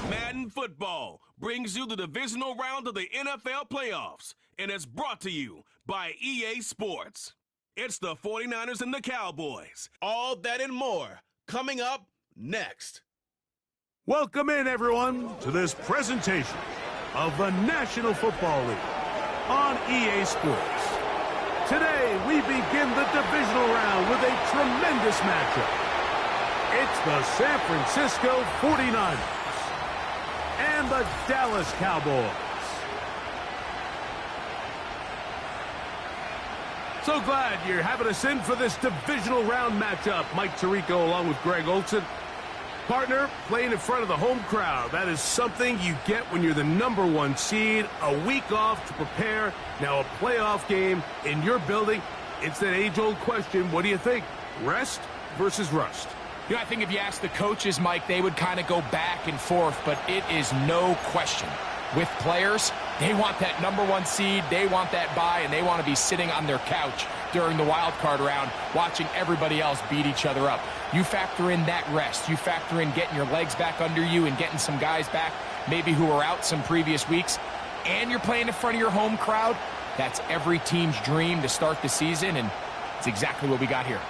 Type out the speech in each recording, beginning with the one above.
Madden Football brings you the divisional round of the NFL playoffs, and it's brought to you by EA Sports. It's the 49ers and the Cowboys. All that and more coming up next. Welcome in, everyone, to this presentation of the National Football League on EA Sports. Today, we begin the divisional round with a tremendous matchup. It's the San Francisco 49ers and the Dallas Cowboys. So glad you're having us in for this divisional round matchup. Mike Tirico along with Greg Olson. Partner, playing in front of the home crowd. That is something you get when you're the #1 seed. A week off to prepare. Now a playoff game in your building. It's that age-old question, what do you think? Rest versus rust? You know, I think if you ask the coaches, Mike, they would kind of go back and forth, but it is no question. With players, they want that #1 seed, they want that bye, and they want to be sitting on their couch during the wild card round watching everybody else beat each other up. You factor in that rest. You factor in getting your legs back under you and getting some guys back, maybe who were out some previous weeks, and you're playing in front of your home crowd. That's every team's dream to start the season, and it's exactly what we got here.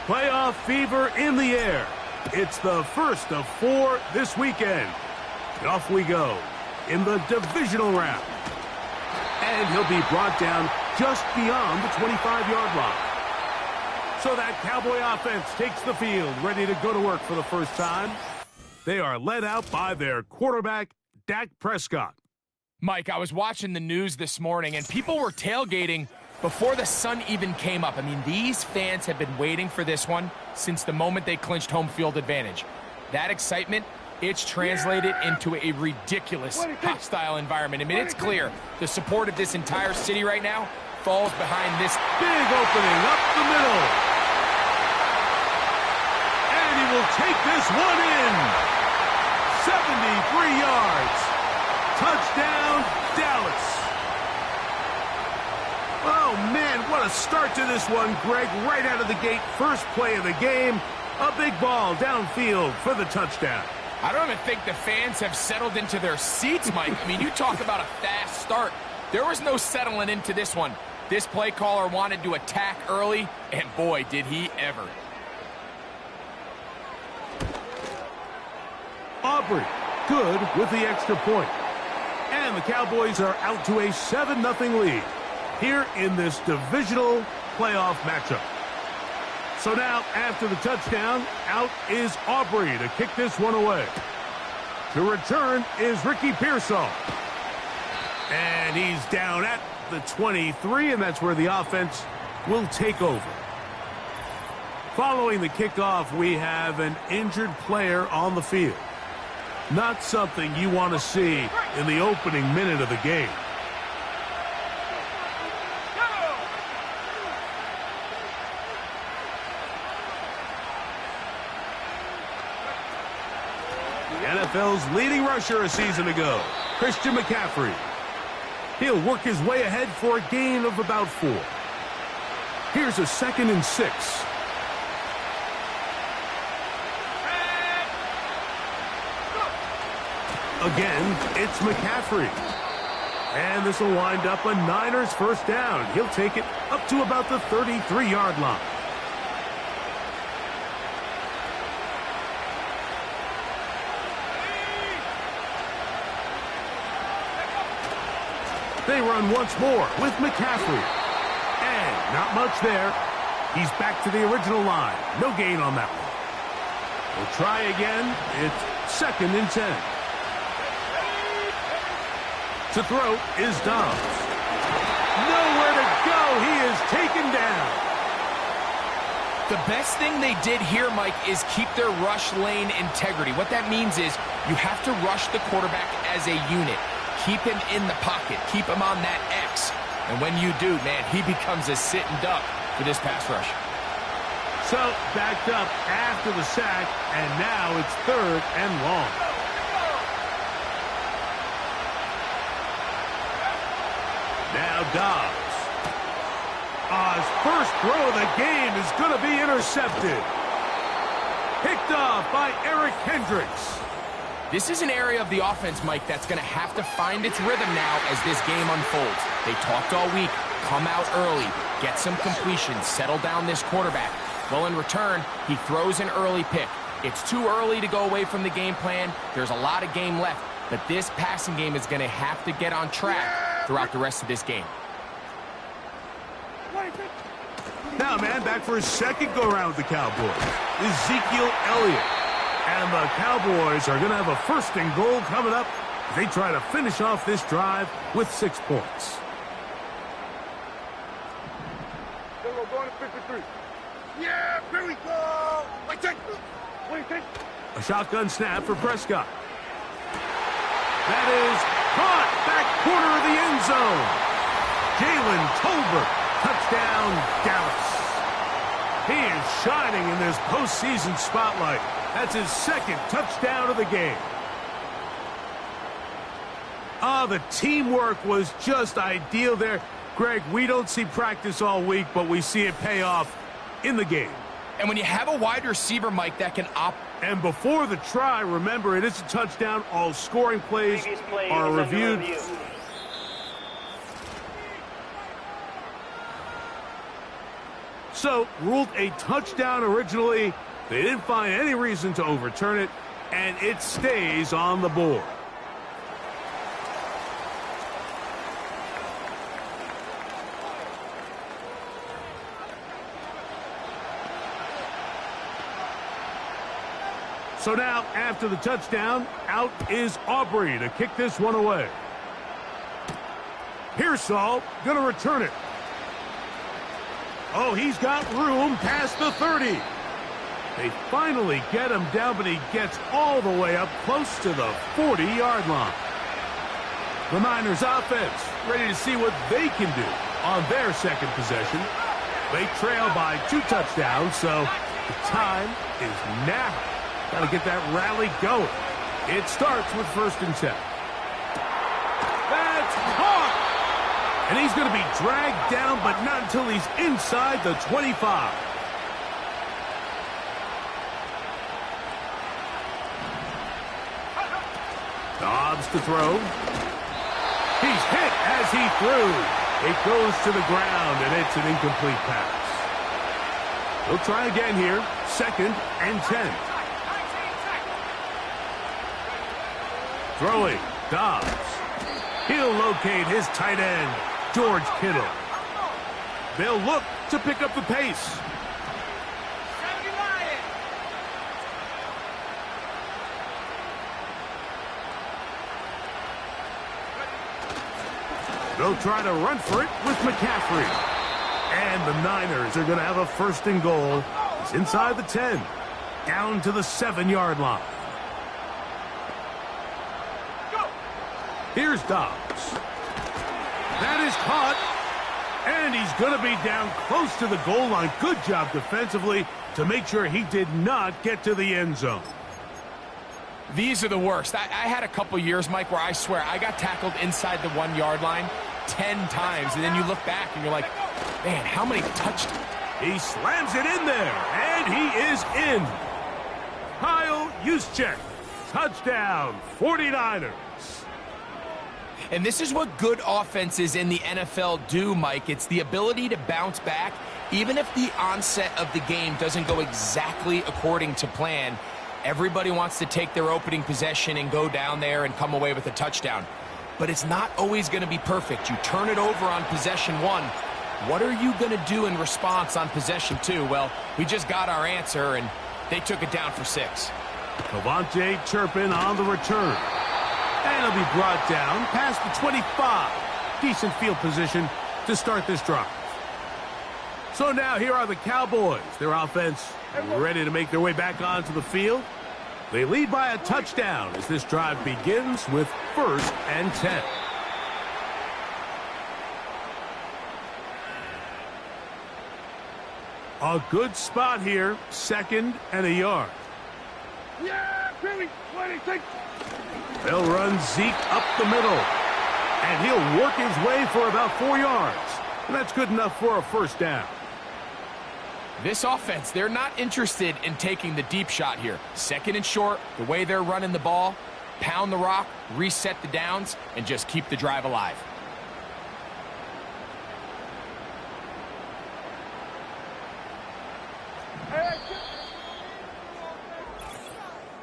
Playoff fever in the air. It's the first of 4 this weekend. Off we go in the divisional round. And he'll be brought down just beyond the 25-yard line. So that Cowboy offense takes the field, ready to go to work for the first time. They are led out by their quarterback, Dak Prescott. Mike, I was watching the news this morning, and people were tailgating before the sun even came up. I mean, these fans have been waiting for this one since the moment they clinched home field advantage. That excitement, it's translated into a ridiculous hostile environment. I mean, it's clear the support of this entire city right now falls behind this big opening up the middle. And he will take this one in. 73 yards. Touchdown, Dallas. Oh, man, what a start to this one, Greg. Right out of the gate, first play of the game. A big ball downfield for the touchdown. I don't even think the fans have settled into their seats, Mike. I mean, you talk about a fast start. There was no settling into this one. This play caller wanted to attack early, and boy, did he ever. Aubrey, good with the extra point. And the Cowboys are out to a 7-0 lead here in this divisional playoff matchup. So now, after the touchdown, out is Aubrey to kick this one away. To return is Ricky Pearsall. And he's down at the 23, and that's where the offense will take over. Following the kickoff, we have an injured player on the field. Not something you want to see in the opening minute of the game. NFL's leading rusher a season ago, Christian McCaffrey. He'll work his way ahead for a gain of about 4. Here's a 2nd and 6. Again, it's McCaffrey. And this will wind up a Niners first down. He'll take it up to about the 33-yard line. They run once more with McCaffrey. And not much there. He's back to the original line. No gain on that one. We'll try again. It's 2nd and 10. To throw is Dobbs. Nowhere to go. He is taken down. The best thing they did here, Mike, is keep their rush lane integrity. What that means is you have to rush the quarterback as a unit. Keep him in the pocket. Keep him on that X. And when you do, man, he becomes a sitting duck for this pass rush. So, backed up after the sack, and now it's 3rd and long. Now Dobbs. His first throw of the game is going to be intercepted. Picked off by Eric Hendricks. This is an area of the offense, Mike, that's going to have to find its rhythm now as this game unfolds. They talked all week. Come out early. Get some completions. Settle down this quarterback. Well, in return, he throws an early pick. It's too early to go away from the game plan. There's a lot of game left. But this passing game is going to have to get on track throughout the rest of this game. Now, man, back for his second go-around with the Cowboys. Ezekiel Elliott. And the Cowboys are going to have a 1st and goal coming up as they try to finish off this drive with 6 points. Going to 53. Yeah, here we go. A shotgun snap for Prescott. That is caught back corner of the end zone. Jalen Tolbert, touchdown Dallas. He is shining in this postseason spotlight. That's his 2nd touchdown of the game. The teamwork was just ideal there. Greg, we don't see practice all week, but we see it pay off in the game. And when you have a wide receiver, Mike, that can And before the try, remember, it is a touchdown. All scoring plays are reviewed. So, ruled a touchdown originally. They didn't find any reason to overturn it, and it stays on the board. So now, after the touchdown, out is Aubrey to kick this one away. Pearsall gonna return it. Oh, he's got room past the 30. They finally get him down, but he gets all the way up close to the 40-yard line. The Niners offense ready to see what they can do on their 2nd possession. They trail by 2 touchdowns, so the time is now. Got to get that rally going. It starts with 1st and 10. That's caught! And he's going to be dragged down, but not until he's inside the 25. Dobbs to throw. He's hit as he threw. It goes to the ground, and it's an incomplete pass. He'll try again here. 2nd and 10. Throwing, Dobbs. He'll locate his tight end, George Kittle. They'll look to pick up the pace. They'll try to run for it with McCaffrey. And the Niners are going to have a 1st and goal. It's inside the 10, down to the 7-yard line. Here's Dobbs. That is caught. And he's going to be down close to the goal line. Good job defensively to make sure he did not get to the end zone. These are the worst. I had a couple years, Mike, where I swear I got tackled inside the 1-yard line 10 times. And then you look back and you're like, man, how many touchdowns? He slams it in there. And he is in. Kyle Juszczyk. Touchdown, 49ers. And this is what good offenses in the NFL do, Mike. It's the ability to bounce back, even if the onset of the game doesn't go exactly according to plan. Everybody wants to take their opening possession and go down there and come away with a touchdown. But it's not always going to be perfect. You turn it over on possession 1. What are you going to do in response on possession 2? Well, we just got our answer, and they took it down for 6. Kavonte Turpin on the return. And he'll be brought down past the 25. Decent field position to start this drive. So now here are the Cowboys. Their offense ready to make their way back onto the field. They lead by a touchdown as this drive begins with 1st and 10. A good spot here, 2nd and a yard. Yeah, Billy, 26. They'll run Zeke up the middle, and he'll work his way for about 4 yards. And that's good enough for a 1st down. This offense, they're not interested in taking the deep shot here. 2nd and short, the way they're running the ball, pound the rock, reset the downs, and just keep the drive alive.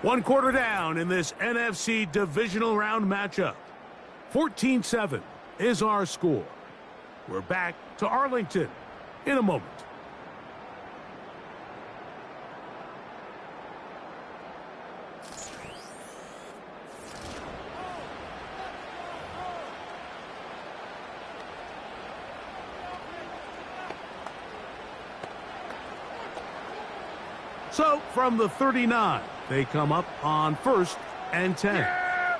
One quarter down in this NFC divisional round matchup. 14-7 is our score. We're back to Arlington in a moment. So from the 39, they come up on 1st and 10. Yeah.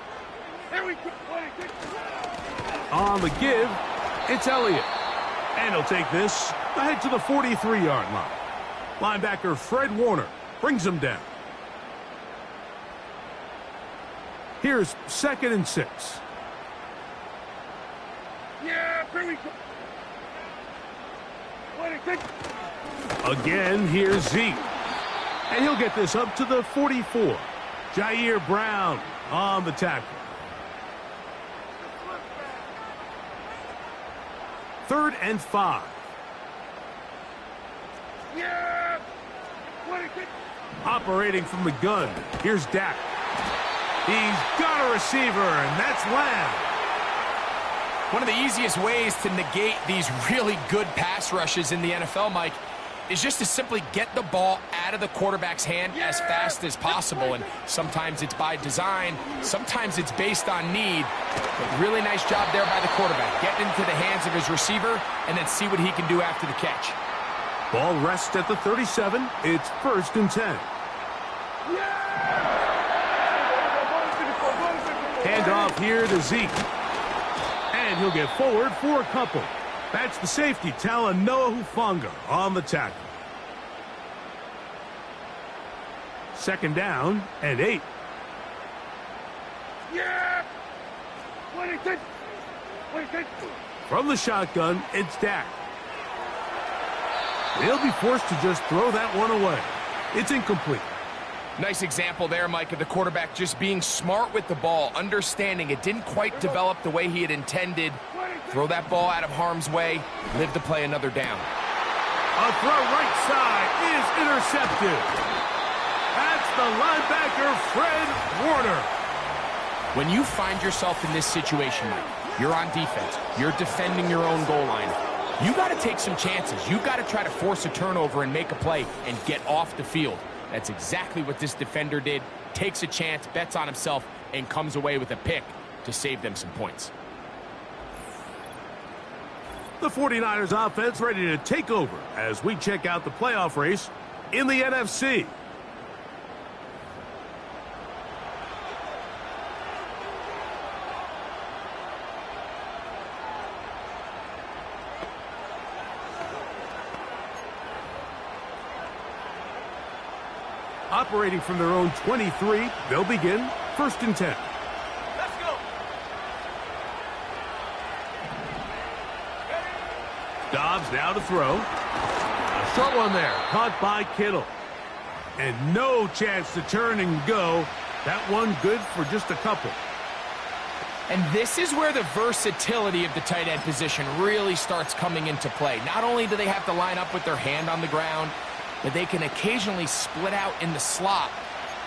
Here we go. 26. On the give, it's Elliott. And he'll take this ahead to the 43-yard line. Linebacker Fred Warner brings him down. Here's 2nd and 6. Yeah, here we go. 26. Again, here's Zeke. And he'll get this up to the 44. Jair Brown on the tackle. 3rd and 5. Yeah, 26. Operating from the gun, here's Dak. He's got a receiver, and that's Lamb. One of the easiest ways to negate these really good pass rushes in the NFL, Mike, is just to simply get the ball out of the quarterback's hand as fast as possible. And sometimes it's by design, sometimes it's based on need. But really nice job there by the quarterback. Get into the hands of his receiver and then see what he can do after the catch. Ball rests at the 37. It's 1st and 10. Hand off here to Zeke. And he'll get forward for a couple. That's the safety, Talanoa Hufanga, on the tackle. 2nd down and 8. Yeah, 26. 26. From the shotgun, it's Dak. They'll be forced to just throw that one away. It's incomplete. Nice example there, Mike, of the quarterback just being smart with the ball, understanding it didn't quite develop the way he had intended. Throw that ball out of harm's way, live to play another down. A throw right side is intercepted. That's the linebacker, Fred Warner. When you find yourself in this situation, Mike, you're on defense, you're defending your own goal line, you got to take some chances. You got to try to force a turnover and make a play and get off the field. That's exactly what this defender did. Takes a chance, bets on himself, and comes away with a pick to save them some points. The 49ers offense ready to take over as we check out the playoff race in the NFC. Operating from their own 23, they'll begin 1st and 10. Let's go. Dobbs now to throw. A short one there, caught by Kittle. And no chance to turn and go. That one good for just a couple. And this is where the versatility of the tight end position really starts coming into play. Not only do they have to line up with their hand on the ground, but they can occasionally split out in the slot.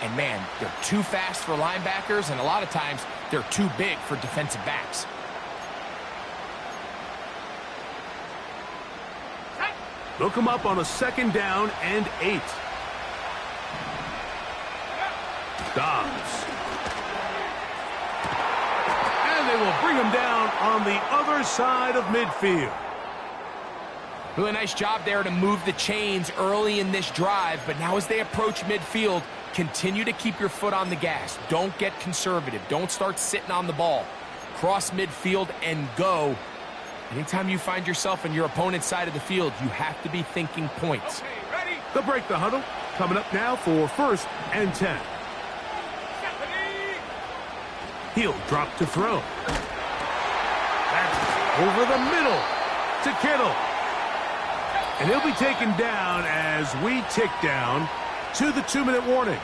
And man, they're too fast for linebackers, and a lot of times they're too big for defensive backs. They'll come up on a 2nd down and 8. Dobbs. And they will bring him down on the other side of midfield. Really nice job there to move the chains early in this drive, but now as they approach midfield, continue to keep your foot on the gas. Don't get conservative. Don't start sitting on the ball. Cross midfield and go. Anytime you find yourself on your opponent's side of the field, you have to be thinking points. Okay, ready? They'll break the huddle. Coming up now for 1st and 10. He'll drop to throw. That's over the middle to Kittle. And he'll be taken down as we tick down to the 2-minute warning.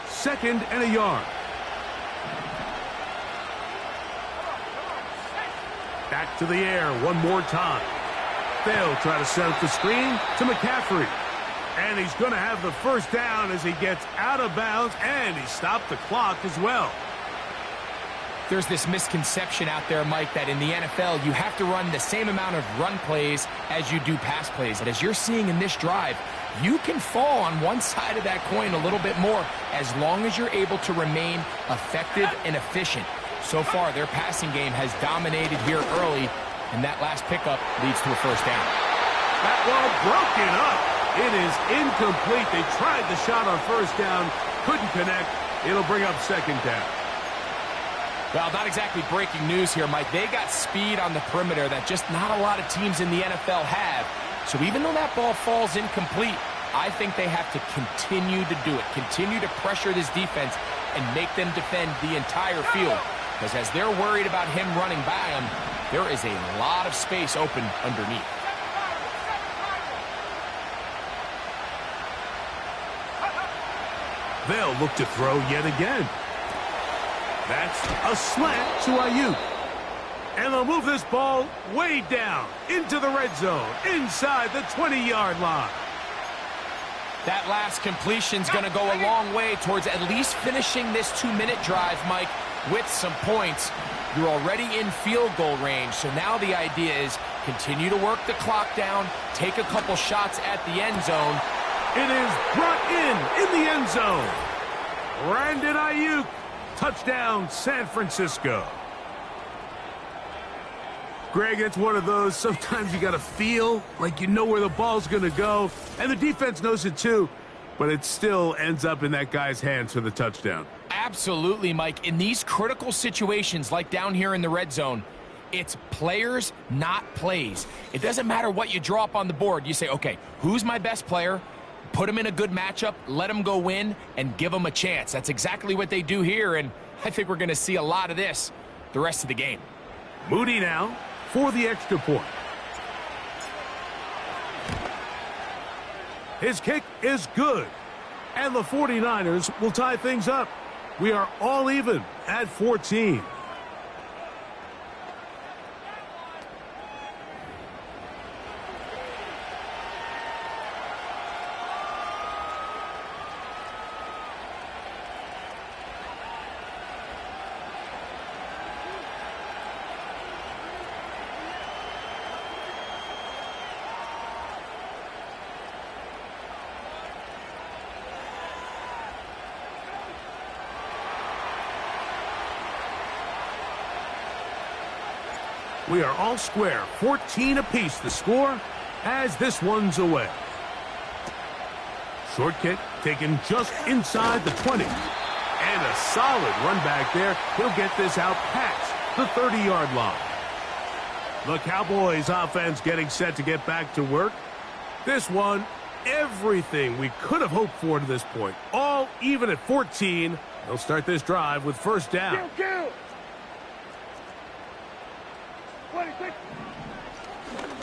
Second and a yard. Back to the air one more time. They'll try to set up the screen to McCaffrey. And he's going to have the first down as he gets out of bounds, and he stopped the clock as well. There's this misconception out there, Mike, that in the NFL, you have to run the same amount of run plays as you do pass plays. And as you're seeing in this drive, you can fall on one side of that coin a little bit more as long as you're able to remain effective and efficient. So far, their passing game has dominated here early, and that last pickup leads to a first down. That ball broken up. It is incomplete. They tried the shot on first down, couldn't connect. It'll bring up second down. Well, not exactly breaking news here, Mike. They got speed on the perimeter that just not a lot of teams in the NFL have. So even though that ball falls incomplete, I think they have to continue to do it. Continue to pressure this defense and make them defend the entire field. Because as they're worried about him running by them, there is a lot of space open underneath. They'll look to throw yet again. That's a slant to Ayuk. And they'll move this ball way down into the red zone, inside the 20-yard line. That last completion's going to go a long way towards at least finishing this 2-minute drive, Mike, with some points. You're already in field goal range, so now the idea is continue to work the clock down, take a couple shots at the end zone. It is brought in the end zone. Brandon Ayuk, touchdown San Francisco. Greg, it's one of those, sometimes you got to feel like you know where the ball's going to go, and the defense knows it too, but it still ends up in that guy's hands for the touchdown. Absolutely, Mike. In these critical situations, like down here in the red zone, it's players, not plays. It doesn't matter what you draw up on the board. You say, okay, who's my best player? Put him in a good matchup, let him go win, and give him a chance. That's exactly what they do here, and I think we're going to see a lot of this the rest of the game. Moody now for the extra point. His kick is good, and the 49ers will tie things up. We are all even at 14. We are all square, 14 apiece the score as this one's away. Short kick taken just inside the 20. And a solid run back there. He'll get this out past the 30-yard line. The Cowboys offense getting set to get back to work. This one, everything we could have hoped for to this point. All even at 14. They'll start this drive with first down. Kill.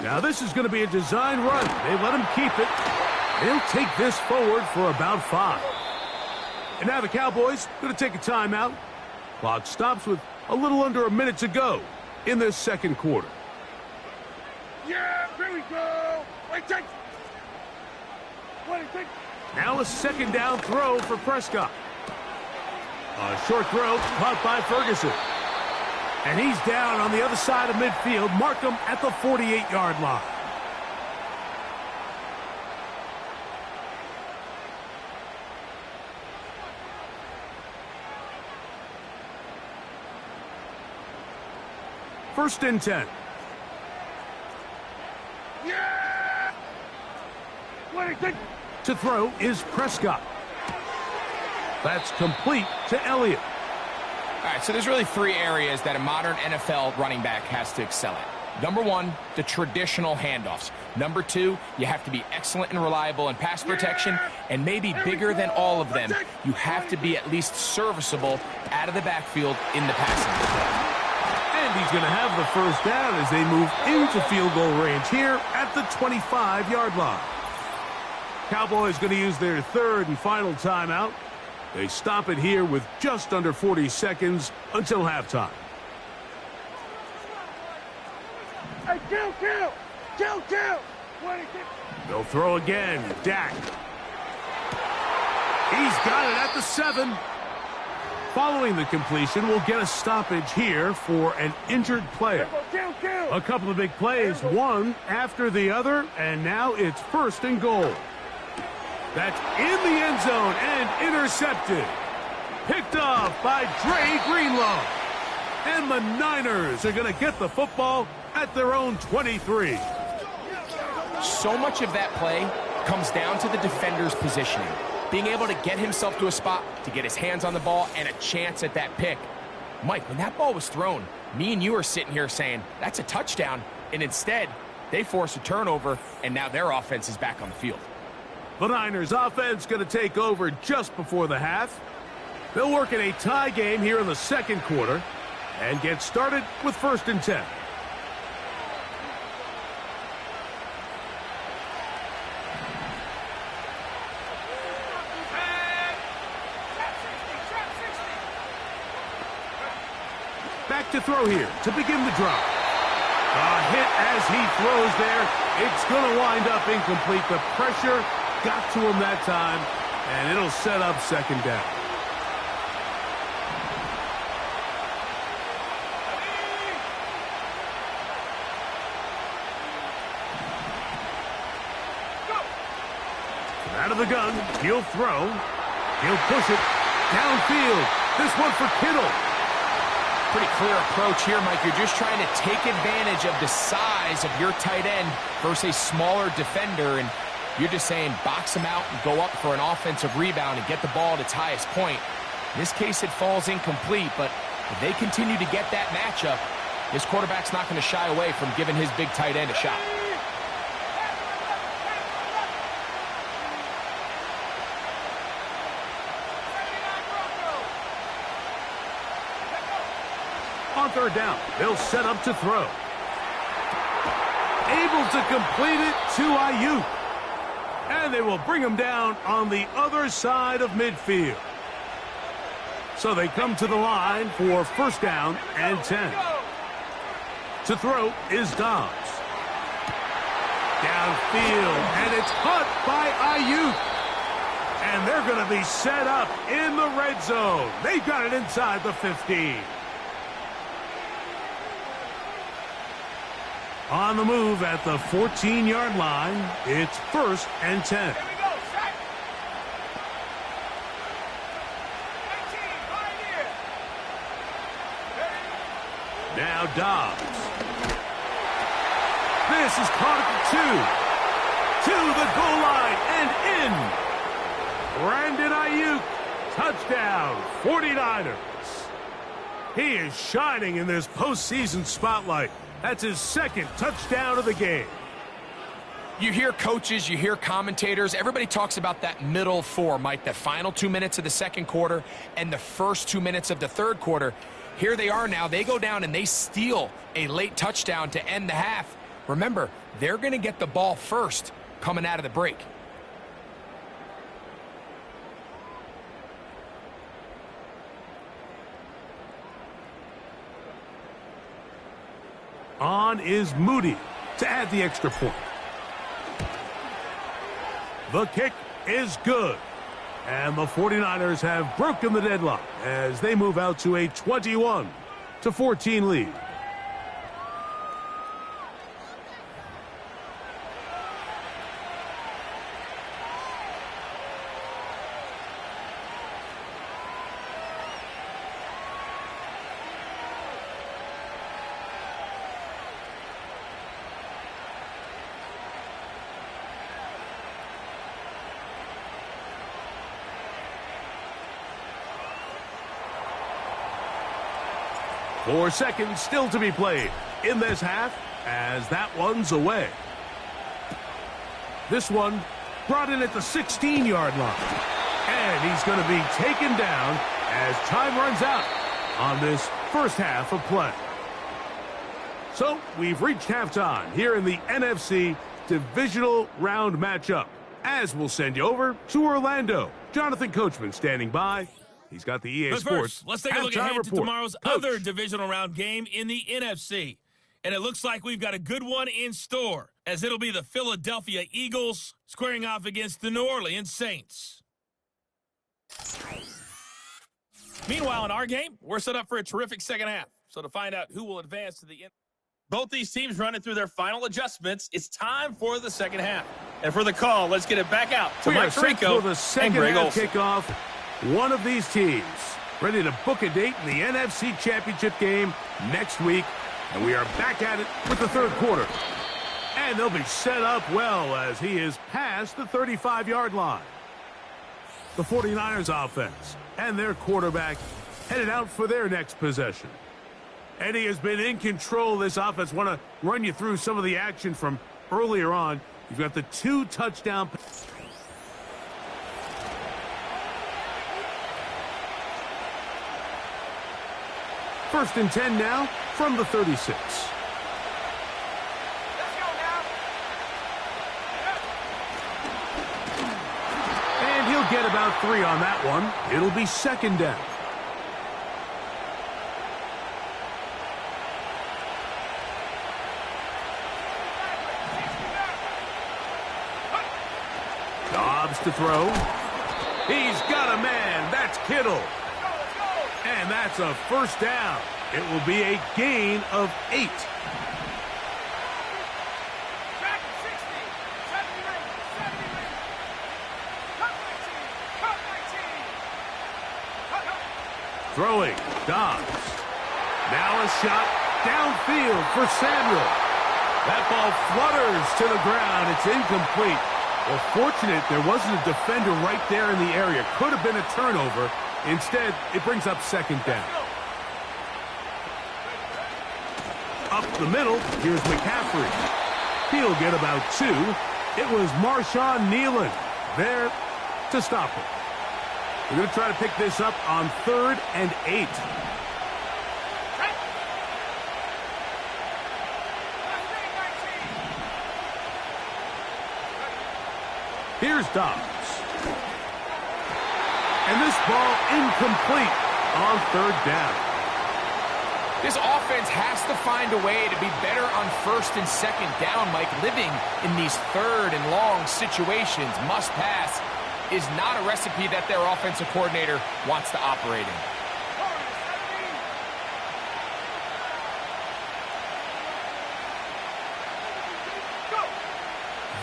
Now this is going to be a design run. They let him keep it. They'll take this forward for about 5. And now the Cowboys going to take a timeout. Clock stops with a little under a minute to go in this second quarter. Yeah, here we go. Wait, take. Now a second down throw for Prescott. A short throw caught by Ferguson. And he's down on the other side of midfield. Mark him at the 48-yard line. First and 10. Yeah! 26. To throw is Prescott. That's complete to Elliott. All right, so there's really three areas that a modern NFL running back has to excel at. Number one, the traditional handoffs. Number two, you have to be excellent and reliable in pass protection. And maybe bigger than all of them, you have to be at least serviceable out of the backfield in the passing game. And he's going to have the first down as they move into field goal range here at the 25-yard line. Cowboys going to use their third and final timeout. They stop it here with just under 40 seconds until halftime. Hey, kill! 26. They'll throw again. Dak. He's got it at the 7. Following the completion, we'll get a stoppage here for an injured player. Kill! A couple of big plays, one after the other, and now it's first and goal. That's in the end zone and intercepted. Picked off by Dre Greenlaw. And the Niners are going to get the football at their own 23. So much of that play comes down to the defender's positioning. Being able to get himself to a spot, to get his hands on the ball, and a chance at that pick. Mike, when that ball was thrown, me and you are sitting here saying, that's a touchdown. And instead, they force a turnover, and now their offense is back on the field. The Niners offense going to take over just before the half. They'll work in a tie game here in the second quarter and get started with first and 10. Back to throw here to begin the drive. A hit as he throws there. It's going to wind up incomplete. The pressure got to him that time, and it'll set up second down. Out of the gun, he'll throw. He'll push it downfield. This one for Kittle. Pretty clear approach here, Mike. You're just trying to take advantage of the size of your tight end versus a smaller defender, and you're just saying box him out and go up for an offensive rebound and get the ball at its highest point. In this case, it falls incomplete, but if they continue to get that matchup, this quarterback's not going to shy away from giving his big tight end a shot. On third down, they'll set up to throw. Able to complete it to Ayuk. And they will bring him down on the other side of midfield. So they come to the line for first down and 10. To throw is Dobbs. Downfield, and it's caught by Ayuk. And they're going to be set up in the red zone. They've got it inside the 15. On the move at the 14-yard line, it's first and 10. Now Dobbs. This is caught at the 2. To the goal line and in. Brandon Ayuk, touchdown, 49ers. He is shining in this postseason spotlight. That's his second touchdown of the game. You hear coaches, you hear commentators, everybody talks about that middle four, Mike, the final 2 minutes of the second quarter and the first 2 minutes of the third quarter. Here they are now. They go down and they steal a late touchdown to end the half. Remember, they're going to get the ball first coming out of the break. On is Moody to add the extra point. The kick is good. And the 49ers have broken the deadlock as they move out to a 21-14 lead. 4 seconds still to be played in this half as that one's away. This one brought in at the 16-yard line. And he's going to be taken down as time runs out on this first half of play. So we've reached halftime here in the NFC Divisional Round matchup. As we'll send you over to Orlando. Jonathan Coachman standing by. He's got the EA But Sports first, let's take a look ahead report. to tomorrow's Coach. other divisional round game in the NFC. And it looks like we've got a good one in store, as it'll be the Philadelphia Eagles squaring off against the New Orleans Saints. Meanwhile, in our game, we're set up for a terrific second half. So to find out who will advance to the end, both these teams running through their final adjustments, it's time for the second half. And for the call, let's get it back out to We Mike are set Tirico for the second and Greg half Olson. kickoff. One of these teams ready to book a date in the NFC Championship game next week. And we are back at it with the third quarter. And they'll be set up well as he is past the 35-yard line. The 49ers offense and their quarterback headed out for their next possession. Eddie has been in control of this offense. Want to run you through some of the action from earlier on. You've got the 2 touchdown. First and 10 now from the 36. And he'll get about 3 on that one. It'll be second down. Dobbs to throw. He's got a man. That's Kittle. And that's a first down. It will be a gain of 8. Throwing, Dobbs. Now a shot downfield for Samuel. That ball flutters to the ground. It's incomplete. Well, fortunate there wasn't a defender right there in the area. Could have been a turnover. Instead, it brings up second down. Up the middle, here's McCaffrey. He'll get about 2. It was Marshawn Nealon there to stop it. We're going to try to pick this up on 3rd and 8. Here's Dobbs. And this ball incomplete on 3rd down. This offense has to find a way to be better on 1st and 2nd down, Mike. Living in these 3rd and long situations, must pass, is not a recipe that their offensive coordinator wants to operate in.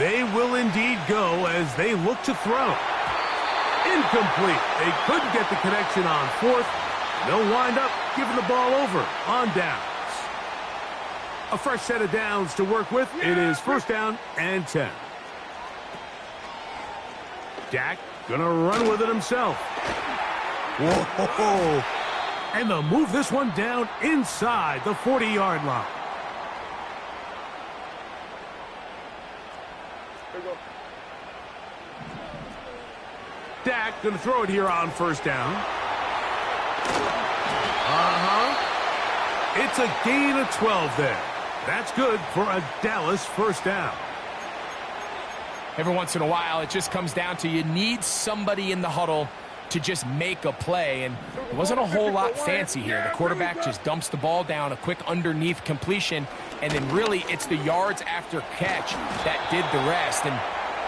They will indeed go as they look to throw. Incomplete. They couldn't get the connection on 4th. They'll wind up giving the ball over on downs. A fresh set of downs to work with. It is 1st down and 10. Dak gonna run with it himself. Whoa! And they'll move this one down inside the 40-yard line. Dak going to throw it here on 1st down. It's a gain of 12 there. That's good for a Dallas 1st down. Every once in a while, it just comes down to you need somebody in the huddle to just make a play, and it wasn't a whole lot fancy here. The quarterback just dumps the ball down, a quick underneath completion, and then really it's the yards after catch that did the rest, and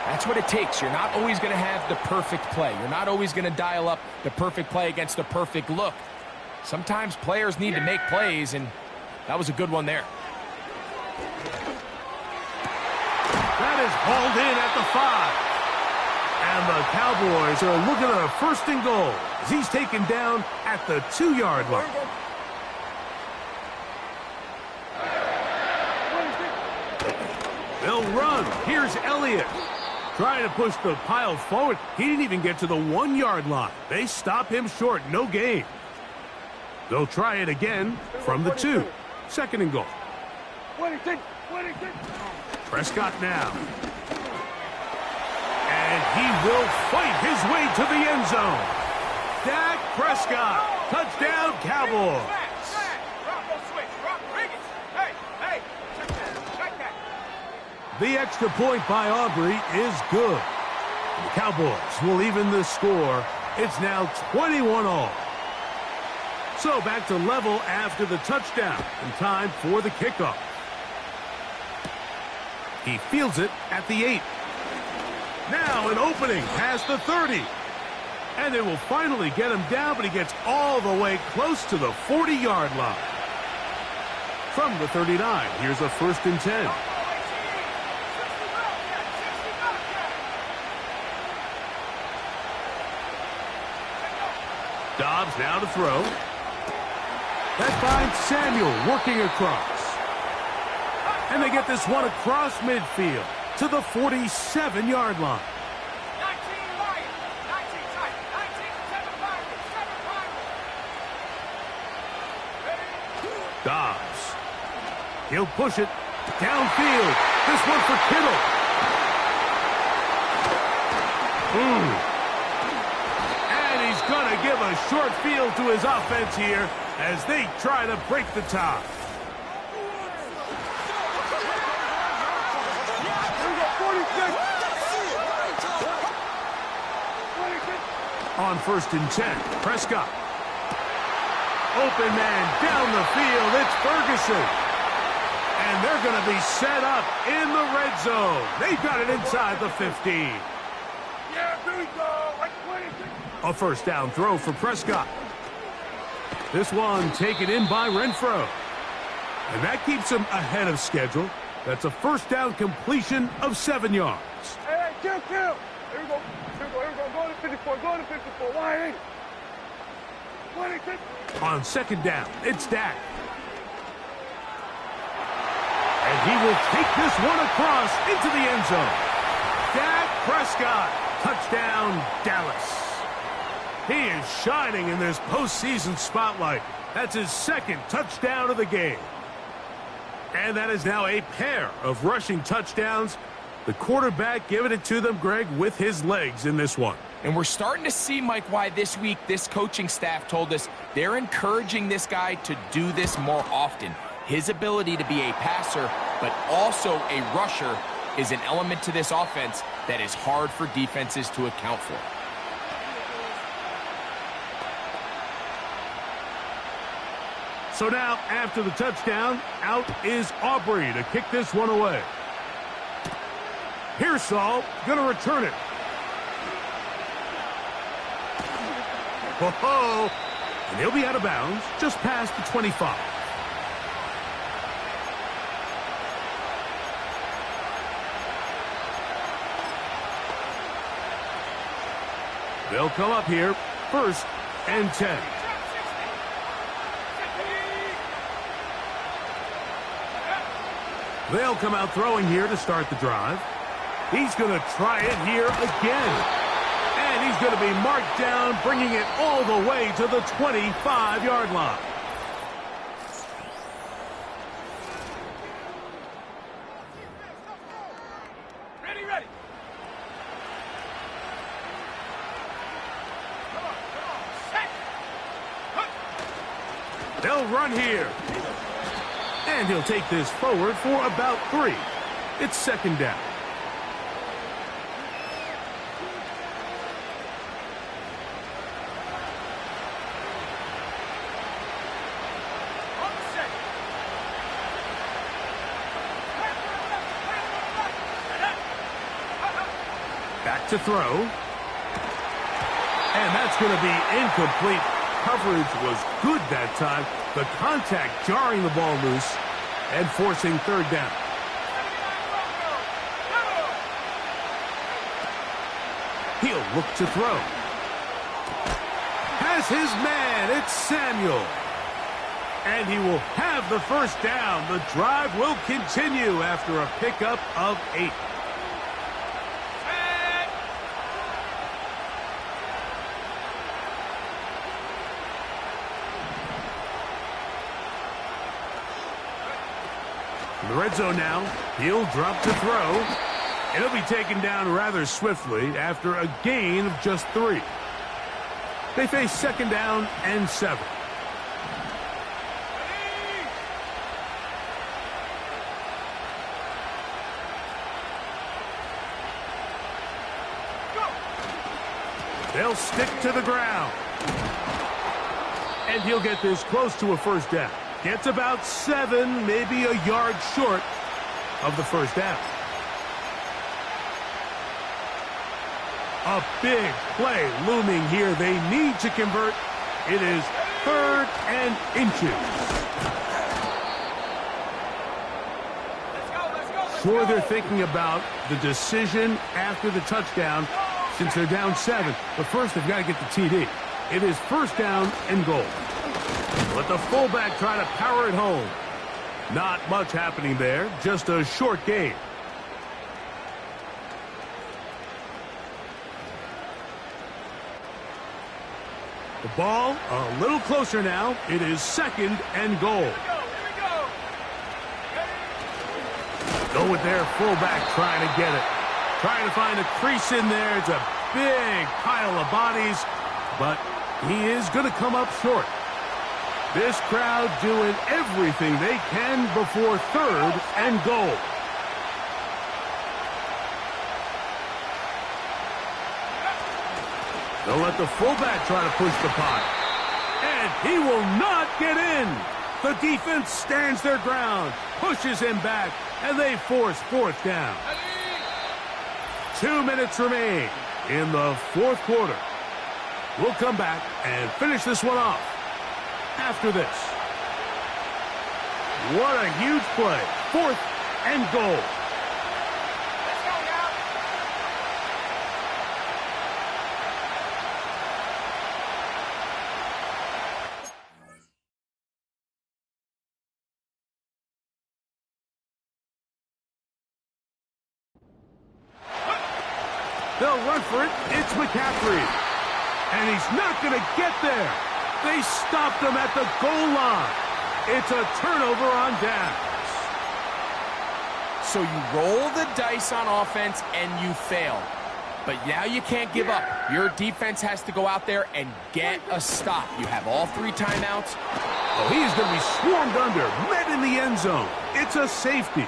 that's what it takes. You're not always going to have the perfect play. You're not always going to dial up the perfect play against the perfect look. Sometimes players need to make plays, and that was a good one there. That is hauled in at the 5. And the Cowboys are looking at a 1st and goal as he's taken down at the 2-yard line. They'll run. Here's Elliott. Trying to push the pile forward. He didn't even get to the 1-yard line. They stop him short. No gain. They'll try it again from the 2. Second and goal. Prescott now. And he will fight his way to the end zone. Dak Prescott. Touchdown, Cowboys. The extra point by Aubrey is good. The Cowboys will even the score. It's now 21-all. So back to level after the touchdown, and time for the kickoff. He fields it at the 8. Now an opening past the 30. And it will finally get him down, but he gets all the way close to the 40-yard line. From the 39, here's a 1st and 10. Dobbs now to throw. That finds Samuel working across. And they get this one across midfield to the 47-yard line. Dobbs. He'll push it downfield. This one for Kittle. And he's going to give a short field to his offense here as they try to break the tie. On 1st and 10, Prescott. Open man down the field. It's Ferguson. And they're going to be set up in the red zone. They've got it inside the 15. Yeah, here we go. Like 26. A 1st down throw for Prescott. This one taken in by Renfro. And that keeps him ahead of schedule. That's a 1st down completion of 7 yards. Hey, kill. Here we go. Go to 54. Go to 54. Why ain't it? 26. On 2nd down, it's Dak. And he will take this one across into the end zone. Dak Prescott. Touchdown, Dallas. He is shining in this postseason spotlight. That's his 2nd touchdown of the game. And that is now a pair of rushing touchdowns. The quarterback giving it to them, Greg, with his legs in this one. And we're starting to see, Mike, why this week this coaching staff told us they're encouraging this guy to do this more often. His ability to be a passer, but also a rusher, is an element to this offense that is hard for defenses to account for. So now, after the touchdown, out is Aubrey to kick this one away. Pearsall going to return it. Ho-ho! And he'll be out of bounds just past the 25. They'll come up here, 1st and 10. They'll come out throwing here to start the drive. He's going to try it here again. And he's going to be marked down, bringing it all the way to the 25-yard line. Ready. Come on. Set. They'll run here. And he'll take this forward for about 3. It's 2nd down. Back to throw. And that's going to be incomplete. Coverage was good that time. The contact jarring the ball loose and forcing 3rd down. He'll look to throw. Has his man. It's Samuel. And he will have the 1st down. The drive will continue after a pickup of 8. the red zone now. He'll drop to throw. It'll be taken down rather swiftly after a gain of just 3. They face 2nd down and 7. They'll stick to the ground. And he'll get this close to a 1st down. Gets about 7, maybe a yard short of the 1st down. A big play looming here. They need to convert. It is 3rd and inches. Sure, they're thinking about the decision after the touchdown since they're down 7. But first, they've got to get the TD. It is 1st down and goal. Let the fullback try to power it home. Not much happening there, just a short gain. The ball a little closer now. It is 2nd and goal. Go with their fullback trying to get it. Trying to find a crease in there. It's a big pile of bodies, but he is going to come up short. This crowd doing everything they can before 3rd and goal. They'll let the fullback try to push the punt. And he will not get in. The defense stands their ground, pushes him back, and they force 4th down. 2 minutes remain in the 4th quarter. We'll come back and finish this one off after this. What a huge play. 4th and goal. They'll run for it. It's McCaffrey. And he's not going to get there. They stopped him at the goal line. It's a turnover on downs. So you roll the dice on offense and you fail. But now you can't give up. Your defense has to go out there and get a stop. You have all 3 timeouts. Oh, he is going to be swarmed under, met in the end zone. It's a safety.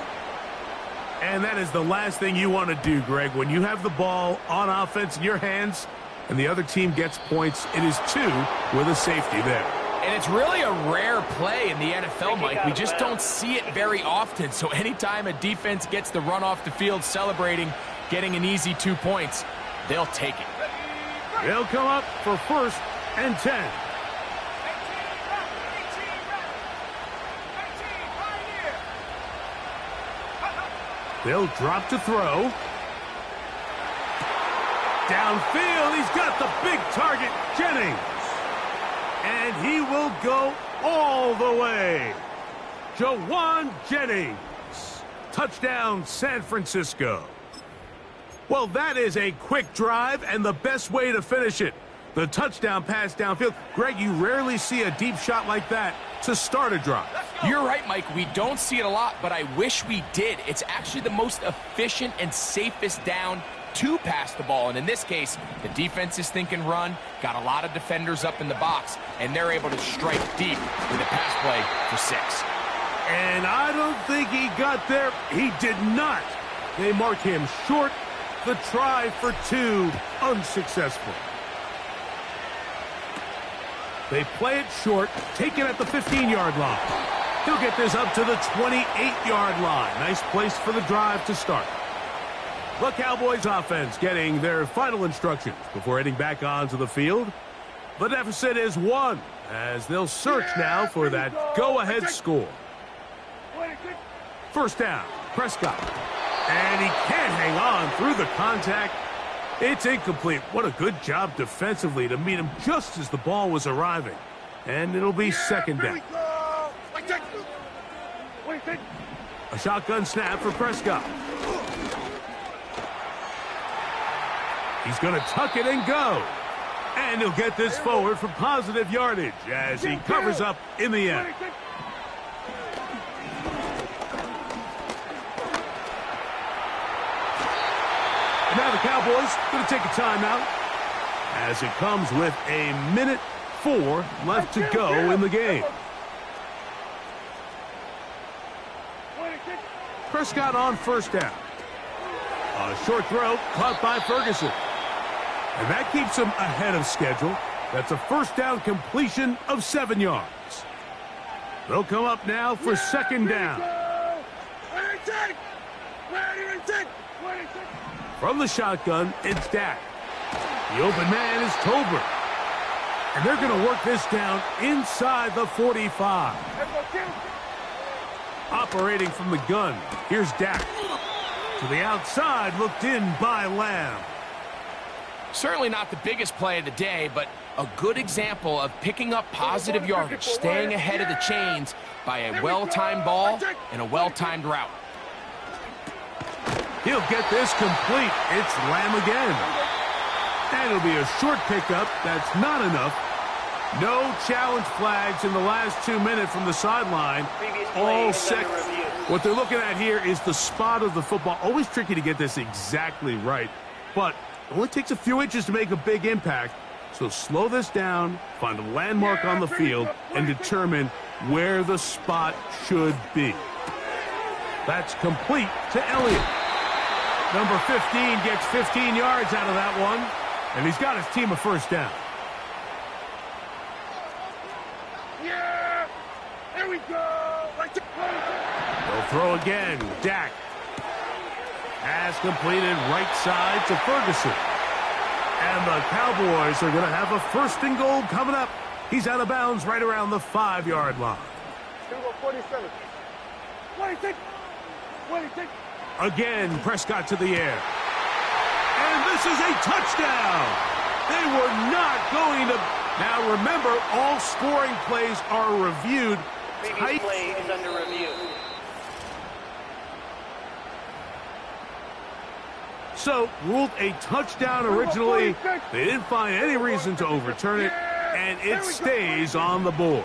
And that is the last thing you want to do, Greg. When you have the ball on offense in your hands and the other team gets points, it is 2 with a safety there. And it's really a rare play in the NFL, Mike. We just don't see it very often. So anytime a defense gets the run off the field celebrating, getting an easy 2 points, they'll take it. They'll come up for 1st and 10. They'll drop to throw. Downfield, he's got the big target, Jennings. And he will go all the way. Jawan Jennings. Touchdown, San Francisco. Well, that is a quick drive and the best way to finish it. The touchdown pass downfield. Greg, you rarely see a deep shot like that to start a drive. You're right, Mike. We don't see it a lot, but I wish we did. It's actually the most efficient and safest down to pass the ball. And in this case, the defense is thinking run, got a lot of defenders up in the box, and they're able to strike deep with a pass play for 6. And I don't think he got there. He did not. They mark him short. The try for 2, unsuccessful. They play it short, take it at the 15-yard line. He'll get this up to the 28-yard line. Nice place for the drive to start. The Cowboys offense getting their final instructions before heading back onto the field. The deficit is 1 as they'll search now for that go-ahead score. 1st down, Prescott. And he can't hang on through the contact. It's incomplete. What a good job defensively to meet him just as the ball was arriving. And it'll be 2nd down. A shotgun snap for Prescott. He's going to tuck it and go. And he'll get this forward for positive yardage as he covers up in the end. Now the Cowboys going to take a timeout as it comes with a minute 4 left to go in the game. Prescott on first down. A short throw caught by Ferguson. And that keeps him ahead of schedule. That's a first down completion of 7 yards. They'll come up now for second down. From the shotgun, it's Dak. The open man is Tolbert. And they're going to work this down inside the 45. Operating from the gun, here's Dak. To the outside, looked in by Lamb. Certainly not the biggest play of the day, but a good example of picking up positive yardage, staying ahead of the chains by a well-timed ball and a well-timed route. He'll get this complete. It's Lamb again. And it'll be a short pickup. That's not enough. No challenge flags in the last 2 minutes from the sideline. All set. What they're looking at here is the spot of the football. Always tricky to get this exactly right. But it only takes a few inches to make a big impact. So slow this down, find a landmark on the field, and determine where the spot should be. That's complete to Elliott. Number 15 gets 15 yards out of that one, and he's got his team a first down. Yeah! There we go! They'll throw again. Dak. Pass completed right side to Ferguson. And the Cowboys are going to have a first and goal coming up. He's out of bounds right around the 5-yard line. 47. 26. 26. Again, Prescott to the air. And this is a touchdown. They were not going to. Now remember, all scoring plays are reviewed. Previous play is under review. So, ruled a touchdown originally. They didn't find any reason to overturn it, and it stays on the board.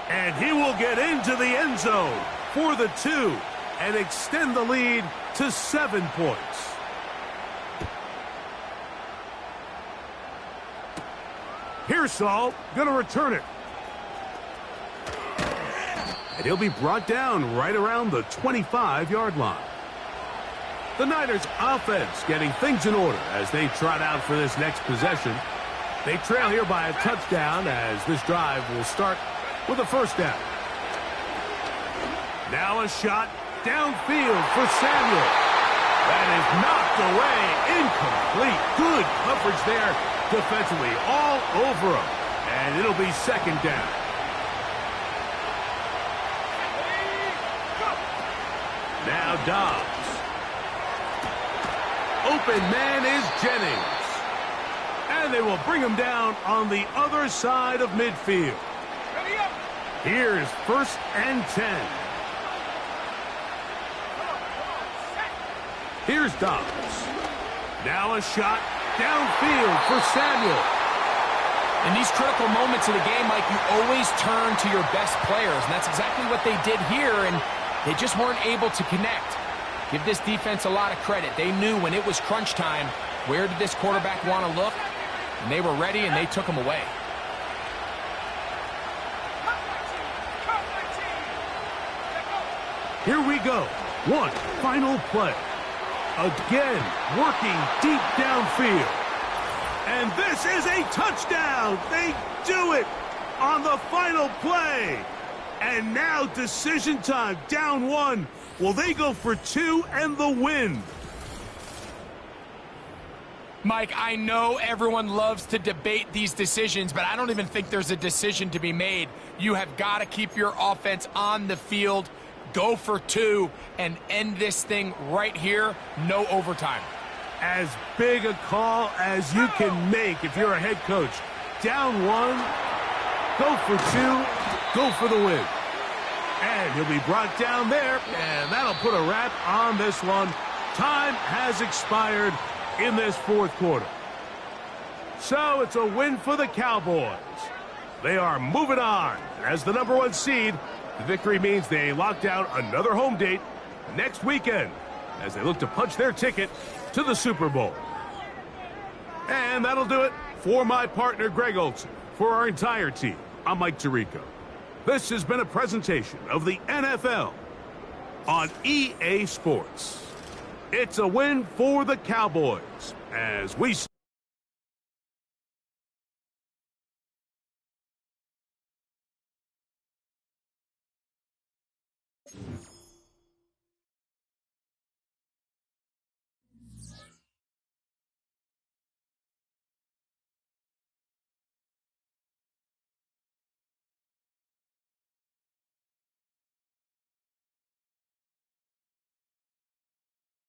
And he will get into the end zone for the 2 and extend the lead to 7 points. Pearsall going to return it. And he'll be brought down right around the 25-yard line. The Niners offense getting things in order as they trot out for this next possession. They trail here by a touchdown as this drive will start with a first down. Now a shot downfield for Samuel. That is knocked away, incomplete. Good coverage there defensively, all over him. And it'll be second down. Now Dobbs. Open man is Jennings. And they will bring him down on the other side of midfield. Here's first and 10. Here's Dobbs. Now a shot downfield for Samuel. In these critical moments of the game, Mike, you always turn to your best players, and that's exactly what they did here, and they just weren't able to connect. Give this defense a lot of credit. They knew when it was crunch time, where did this quarterback want to look, and they were ready, and they took him away. Here we go. One final play. Again, working deep downfield. And this is a touchdown. They do it on the final play. And now decision time. Down 1. Will they go for 2 and the win? Mike, I know everyone loves to debate these decisions, but I don't even think there's a decision to be made. You have got to keep your offense on the field, go for 2, and end this thing right here. No overtime. As big a call as you can make if you're a head coach. Down 1, go for 2, go for the win. And he'll be brought down there, and that'll put a wrap on this one. Time has expired in this fourth quarter. So it's a win for the Cowboys. They are moving on. As the #1 seed, the victory means they locked out another home date next weekend as they look to punch their ticket to the Super Bowl. And that'll do it for my partner, Greg Olson. For our entire team, I'm Mike Tirico. This has been a presentation of the NFL on EA Sports. It's a win for the Cowboys as we